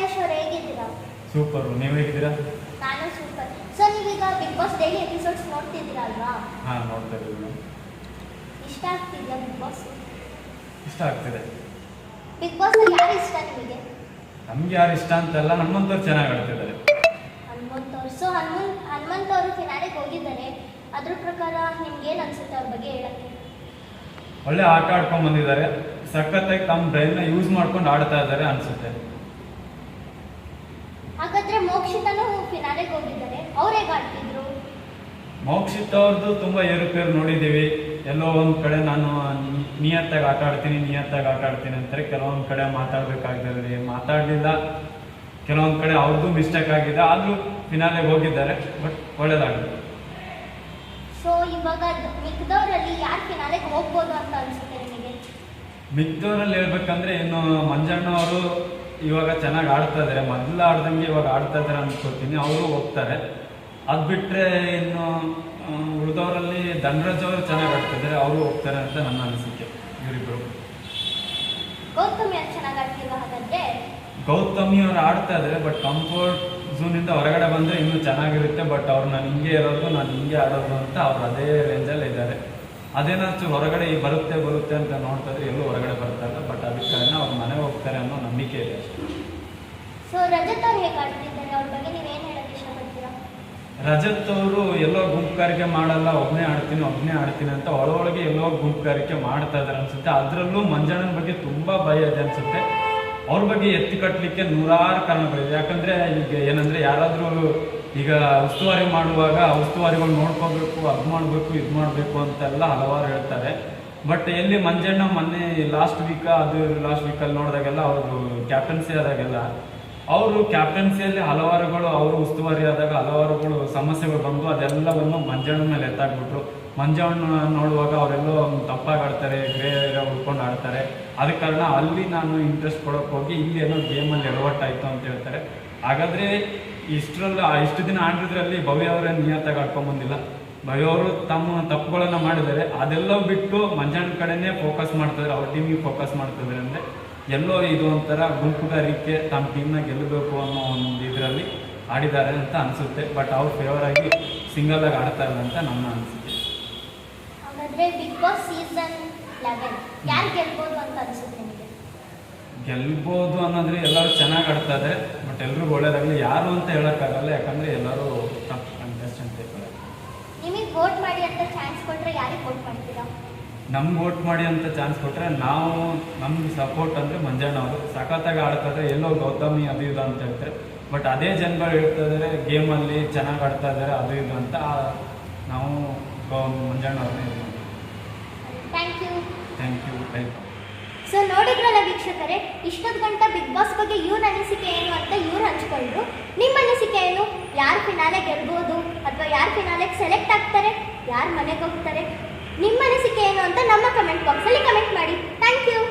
ಉಮೇಶ್ ಅವರು ಹೇಗಿದ್ದೀರಾ? ಸೂಪರ್. ನೀವು ಹೇಗಿದ್ದೀರಾ? ನಾನು ಸೂಪರ್. ಸೊ ನೀವೀಗ ಬಿಗ್ ಬಾಸ್ ಡೈಲಿ ಎಪಿಸೋಡ್ಸ್ ನೋಡ್ತಿದ್ದೀರಾ ಅಲ್ವಾ? ಹಾಂ, ನೋಡ್ತಾ ಇದ್ದೀವಿ. ಇಷ್ಟ ಆಗ್ತಿದ್ಯಾ ಬಿಗ್ ಬಾಸ್? ಇಷ್ಟ ಆಗ್ತಿದೆ. ಬಿಗ್ ಬಾಸ್ ಅಲ್ಲಿ ಯಾರು ಇಷ್ಟ ನಿಮಗೆ? ನಮ್ಗೆ ಯಾರು ಇಷ್ಟ ಅಂತಲ್ಲ, ನಮ್ಮಂತವ್ರು ಚೆನ್ನಾಗಿ ಆಡ್ತಿದ್ದಾರೆ. ಹನುಮಂತ್ ಅವರು. ಸೊ ಹನುಮಂತ್ ಅವರು ಫಿನಾಲೆಗೆ ಹೋಗಿದ್ದಾರೆ. ಅದ್ರ ಪ್ರಕಾರ ನಿಮ್ಗೆ ಏನು ಅನ್ಸುತ್ತೆ ಅವ್ರ ಬಗ್ಗೆ ಹೇಳಕ್ಕೆ? ಒಳ್ಳೆ ಆಟ ಆಡ್ಕೊಂಡು ಬಂದಿದ್ದಾರೆ. ಸಖತ್ತಾಗಿ ತಮ್ಮ ಬ್ರೈನ್ನ ಯೂಸ್ ಮಾಡ್ಕೊಂಡು ಆಡ್ತಾ ಇದ್ದಾರೆ ಅನ್ಸುತ್ತೆ. ಹಾಗಾದ್ರೆ ಮೋಕ್ಷಿತನೂ ಫಿನಾಲೆಗೆ ಹೋಗಿದ್ದಾರೆ. ಅವ್ರು ಹೇಗೆ ಆಡ್ತಿದ್ರು? ಮೋಕ್ಷಿತ್ ಅವ್ರದ್ದು ತುಂಬ ಏರುಪೇರು ನೋಡಿದ್ದೀವಿ. ಎಲ್ಲೋ ಒಂದು ಕಡೆ ನಾನು ನಿಯತ್ತಾಗಿ ಆಟ ಆಡ್ತೀನಿ ಅಂತಾರೆ. ಕೆಲವೊಂದು ಕಡೆ ಮಾತಾಡಬೇಕಾಗಿದ್ದಾರೆ, ಮಾತಾಡಲಿಲ್ಲ. ಕೆಲವೊಂದು ಕಡೆ ಅವ್ರದ್ದು ಮಿಸ್ಟೇಕ್ ಆಗಿದೆ. ಆದರೂ ಫಿನಾಲೆಗೆ ಹೋಗಿದ್ದಾರೆ. ಬಟ್ ಒಳ್ಳೇದಾಗಿದೆ. ಸೊ ಇವಾಗ ಮಿಕ್ದವರಲ್ಲಿ ಯಾರು ಫಿನಾಲೆಗೆ ಹೋಗ್ಬೋದು ಅಂತ ಅನ್ಸುತ್ತೆ ನಿಮಗೆ? ಮಿಕ್ದವರಲ್ಲಿ ಹೇಳ್ಬೇಕಂದ್ರೆ ಇನ್ನು ಮಂಜಣ್ಣ ಅವರು ಇವಾಗ ಚೆನ್ನಾಗಿ ಆಡ್ತಾ ಇದ್ದಾರೆ. ಮೊದಲು ಆಡ್ದಂಗೆ ಇವಾಗ ಆಡ್ತಾ ಇದ್ದಾರೆ ಅನ್ಕೋತೀನಿ. ಅವರು ಹೋಗ್ತಾರೆ. ಅದು ಬಿಟ್ಟರೆ ಇನ್ನು ಉಳಿದವರಲ್ಲಿ ಧನರಾಜ್ ಅವರು ಚೆನ್ನಾಗಿ ಆಡ್ತಾ ಇದ್ದಾರೆ. ಅವರು ಹೋಗ್ತಾರೆ ಅಂತ ನನ್ನ ಅನಿಸಿಕೆ. ಇವರಿಬ್ಬರು. ಗೌತಮಿ ಅವ್ರು ಚೆನ್ನಾಗಿ ಆಡ್ತಿಲ್ವಾ ಹಾಗಾದ್ರೆ? ಗೌತಮಿ ಅವರು ಆಡ್ತಾ ಇದ್ದಾರೆ. ಬಟ್ ಕಂಫರ್ಟ್ ಝೋನಿಂದ ಹೊರಗಡೆ ಬಂದರೆ ಇನ್ನೂ ಚೆನ್ನಾಗಿರುತ್ತೆ. ಬಟ್ ಅವ್ರು ನಾನು ಹಿಂಗೆ ಇರೋದು, ನಾನು ಹಿಂಗೆ ಆಡೋದು ಅಂತ ಅವ್ರು ಅದೇ ರೇಂಜಲ್ಲಿ ಇದ್ದಾರೆ. ಅದೇನಾಚು ಹೊರಗಡೆ ಬರುತ್ತೆ ಅಂತ ನೋಡ್ತಾ ಇದ್ರೆ ಎಲ್ಲೂ ಹೊರಗಡೆ ಬರ್ತಾಯಿಲ್ಲ. ಬಟ್ ಅದಕ್ಕೆ ಕಾರಣ ಅವ್ರು ಮನೆಗೆ ಹೋಗ್ತಾರೆ ಅನ್ನೋ ನಂಬಿಕೆ ಇದೆ. ಸೊ ರಜತ್ ಅವ್ರು ಹೇಗೆ ಆಡ್ತಿದ್ದಾರೆ? ಅವ್ರ ಬಗ್ಗೆ ನೀವೇನು ಹೇಳಕ್ಕೆ ಇಷ್ಟಪಡ್ತೀರಾ? ರಜತ್ ಅವರು ಎಲ್ಲೋ ಗುಂಪುಗಾರಿಕೆ ಮಾಡಲ್ಲ, ಒಬ್ಬನೇ ಆಡ್ತೀನಿ ಅಂತ ಒಳಗೆ ಎಲ್ಲೋ ಗುಂಪುಗಾರಿಕೆ ಮಾಡ್ತಾ ಇದ್ದಾರೆ ಅನ್ಸುತ್ತೆ. ಅದರಲ್ಲೂ ಮಂಜಣ್ಣನ ಬಗ್ಗೆ ತುಂಬ ಭಯ ಇದೆ ಅನ್ಸುತ್ತೆ. ಅವ್ರ ಬಗ್ಗೆ ಎತ್ತಿ ಕಟ್ಟಲಿಕ್ಕೆ ನೂರಾರು ಕಾರಣಗಳಿದೆ. ಯಾಕಂದರೆ ಈಗ ಏನಂದರೆ ಯಾರಾದರೂ ಈಗ ಉಸ್ತುವಾರಿ ಮಾಡುವಾಗ ಉಸ್ತುವಾರಿಗಳು ನೋಡ್ಕೋಬೇಕು, ಅದು ಮಾಡಬೇಕು, ಇದು ಮಾಡಬೇಕು ಅಂತೆಲ್ಲ ಹಲವಾರು ಹೇಳ್ತಾರೆ. ಬಟ್ ಎಲ್ಲಿ ಮಂಜಣ್ಣ ಮೊನ್ನೆ ಲಾಸ್ಟ್ ವೀಕಲ್ಲಿ ನೋಡಿದಾಗೆಲ್ಲ ಅವರು ಕ್ಯಾಪ್ಟನ್ಸಿ ಆದಾಗೆಲ್ಲ ಅವರು ಕ್ಯಾಪ್ಟನ್ಸಿಯಲ್ಲಿ ಹಲವಾರುಗಳು ಅವರು ಉಸ್ತುವಾರಿ ಆದಾಗ ಹಲವಾರುಗಳು ಸಮಸ್ಯೆಗಳು ಬಂದು ಅದೆಲ್ಲವನ್ನು ಮಂಜಣ್ಣ ಮೇಲೆ ಎತ್ತಾಕ್ಬಿಟ್ರು. ಮಂಜಣ್ಣ ನೋಡುವಾಗ ಅವರೆಲ್ಲೋ ತಪ್ಪಾಗಿ ಆಡ್ತಾರೆ, ಗ್ರೇ ಉಳ್ಕೊಂಡು ಆಡ್ತಾರೆ. ಅದಕ್ಕೆ ಕಾರಣ ಅಲ್ಲಿ ನಾನು ಇಂಟ್ರೆಸ್ಟ್ ಕೊಡೋಕೆ ಹೋಗಿ ಇಲ್ಲಿ ಏನೋ ಗೇಮಲ್ಲಿ ಎಡವಟ್ಟಾಯಿತು ಅಂತ ಹೇಳ್ತಾರೆ. ಹಾಗಾದರೆ ಇಷ್ಟು ದಿನ ಆಡಿದ್ರಲ್ಲಿ ಭವ್ಯ ಅವರೇ ನಿಯತ್ತಾಗಿ ಆಡ್ಕೊಂಬಂದಿಲ್ಲ. ಭವ್ಯ ಅವರು ತಮ್ಮ ತಪ್ಪುಗಳನ್ನು ಮಾಡಿದ್ದಾರೆ. ಅದೆಲ್ಲ ಬಿಟ್ಟು ಮಂಜಣ್ಣ ಕಡೆನೇ ಫೋಕಸ್ ಮಾಡ್ತಿದ್ದಾರೆ, ಅವ್ರ ಟೀಮಿಗೆ ಫೋಕಸ್ ಮಾಡ್ತಿದ್ದಾರೆ. ಅಂದರೆ ಎಲ್ಲೋ ಇದು ಒಂಥರ ಗುಂಪುಗಾರಿಕೆ, ತಮ್ಮ ಟೀಮ್ನ ಗೆಲ್ಲಬೇಕು ಅನ್ನೋ ಒಂದು ಇದರಲ್ಲಿ ಆಡಿದ್ದಾರೆ ಅಂತ ಅನಿಸುತ್ತೆ. ಬಟ್ ಅವ್ರು ಫೇವರ್ ಆಗಿ ಸಿಂಗಲ್ ಆಗಿ ಆಡ್ತಾ ಇಲ್ಲ ಅಂತ ನನ್ನ ಅನಿಸಿಕೆ. ಹಾಗಾದ್ರೆ ಬಿಗ್ ಬಾಸ್ ಸೀಸನ್ 11 ಯಾರು ಗೆಲ್ಬೋದು ಅಂತ ಅನಿಸುತ್ತೆ ನಿಮಗೆ? ಗೆಲ್ಬೋದು ಅನ್ನೋದ್ರೆ ಎಲ್ಲರೂ ಚೆನ್ನಾಗಿ ಆಡ್ತಾ ಇದ್ದಾರೆ. ಬಟ್ ಎಲ್ರಿಗೂ ಒಳ್ಳೇದಾಗಲಿ. ಯಾರು ಅಂತ ಹೇಳೋಕ್ಕಾಗಲ್ಲ. ಯಾಕಂದರೆ ಎಲ್ಲರೂ ಟಫ್ ಕಂಟೆಸ್ಟೆಂಟ್ ಇರ್ತಾರೆ. ನಿಮಗೆ ವೋಟ್ ಮಾಡಿ ಅಂತ ಚಾನ್ಸ್ ಕೊಟ್ಟರೆ ಯಾರಿಗೆ ವೋಟ್ ಮಾಡ್ತೀರಾ? ನಮ್ಗೆ ವೋಟ್ ಮಾಡಿ ಅಂತ ಚಾನ್ಸ್ ಕೊಟ್ಟರೆ ನಾವು ನಮ್ಗೆ ಸಪೋರ್ಟ್ ಅಂದರೆ ಮಂಜಣ್ಣ ಅವರು ಸಖತ್ತಾಗಿ ಆಡ್ತಾ ಇದ್ದಾರೆ. ಎಲ್ಲೋ ಗೌತಮಿ ಅದು ಇದು ಅಂತ ಹೇಳ್ತಾರೆ. ಬಟ್ ಅದೇ ಜನಗಳು ಹೇಳ್ತಾ ಇದ್ದಾರೆ ಗೇಮಲ್ಲಿ ಚೆನ್ನಾಗಿ ಆಡ್ತಾ ಇದ್ದಾರೆ ಅದು ಇದು ಅಂತ. ನಾವು ಮಂಜಣ್ಣ ಅವ್ರನ್ನೇ ಇದು ಮಾಡ್ತೀವಿ. Thank you. ಸೊ ನೋಡಿದ್ರಲ್ಲ ವೀಕ್ಷಕರೇ, ಇಷ್ಟೊತ್ತು ಗಂಟ ಬಿಗ್ ಬಾಸ್ ಬಗ್ಗೆ ಇವ್ರ ಅನಿಸಿಕೆ ಏನು ಅಂತ ಇವ್ರು ಹಂಚ್ಕೊಂಡ್ರು. ನಿಮ್ಮ ಅನಿಸಿಕೆ ಏನು? ಯಾರು ಫಿನಾಲೆ ಗೆಲ್ಬೋದು ಅಥವಾ ಯಾರು ಫಿನಾಲೆಗೆ ಸೆಲೆಕ್ಟ್ ಆಗ್ತಾರೆ, ಯಾರು ಮನೆಗೆ ಹೋಗ್ತಾರೆ? ನಿಮ್ಮ ಅನಿಸಿಕೆ ಏನು ಅಂತ ನಮ್ಮ ಕಮೆಂಟ್ ಬಾಕ್ಸಲ್ಲಿ ಕಮೆಂಟ್ ಮಾಡಿ. Thank you.